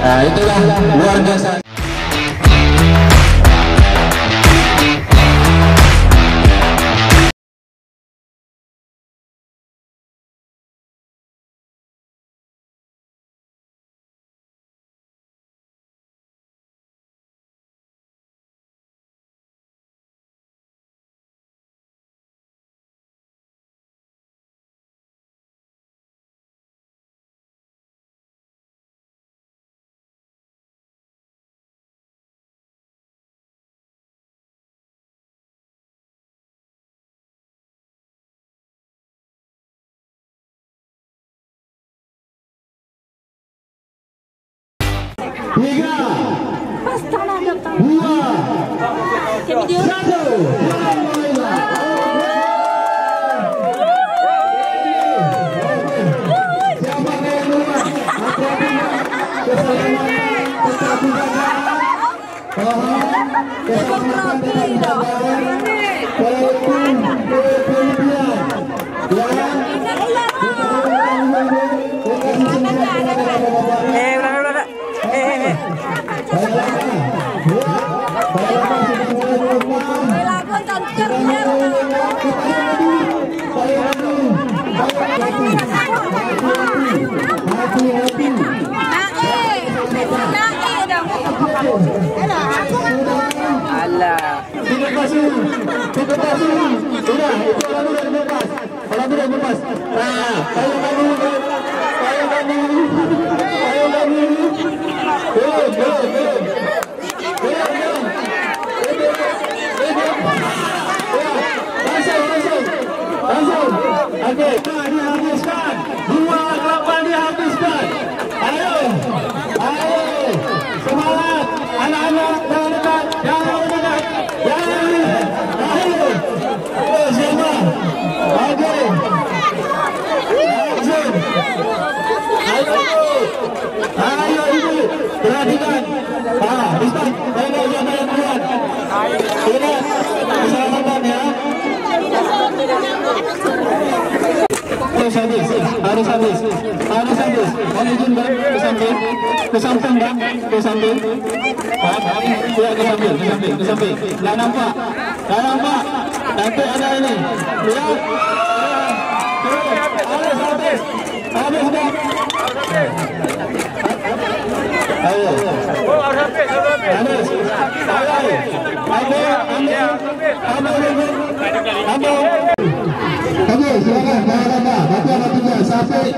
Nah, itulah luar biasa. Tiga, dua, satu. Oke, dihabiskan. 2 kelapa dihabiskan. Ayo, semangat. Harus habis. Mohon izin bang, ke samping bang, ke samping. Ya, ke samping. Dah nampak. Nanti ada ini. Lihat. Habis bang. Ayo. Oke, silakan Bapak, Bapak juga sampai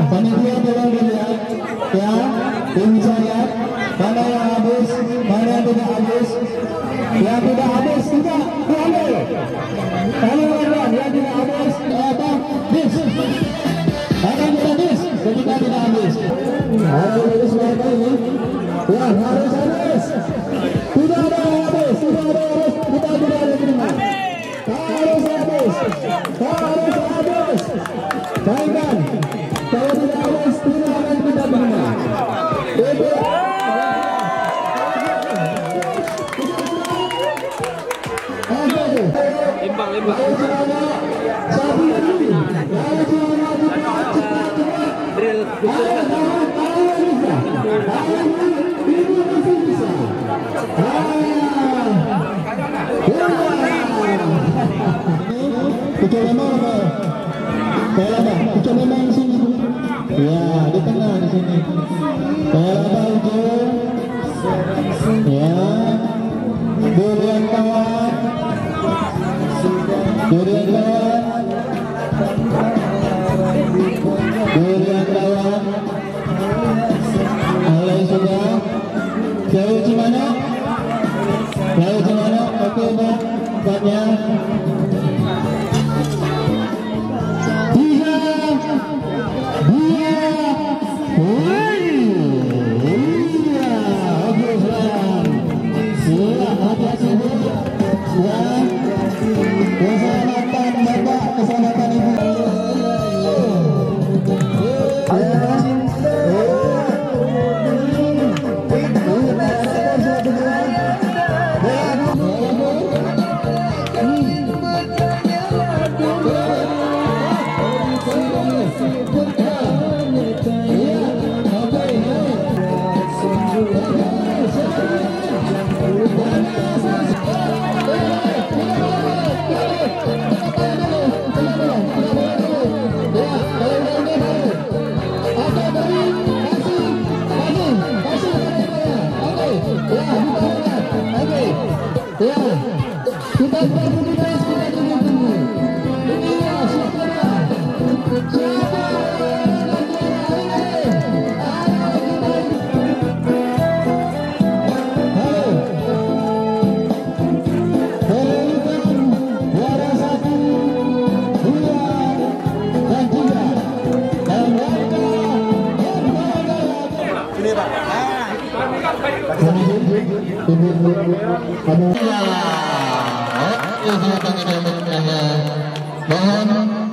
panitia tolong dilihat ya, bisa lihat mana yang habis, mana yang tidak habis. Yang tidak habis tidak diambil. Kalau yang tidak habis bis akan kita bis ketika tidak habis. Harus seperti ini. Ya, harus habis. Tidak ada yang habis, kita tidak ada terima. Harus habis. Baikkan. Kalau tidak habis, tidak akan kita terima. Limbang. Memang sini. Ya, di tengah di sini. Bola ujung. Ya. Durian kawan. Alai sudah. Jauh Cimano. Oke bang. Bannya. Keselamatan ibu. Mohon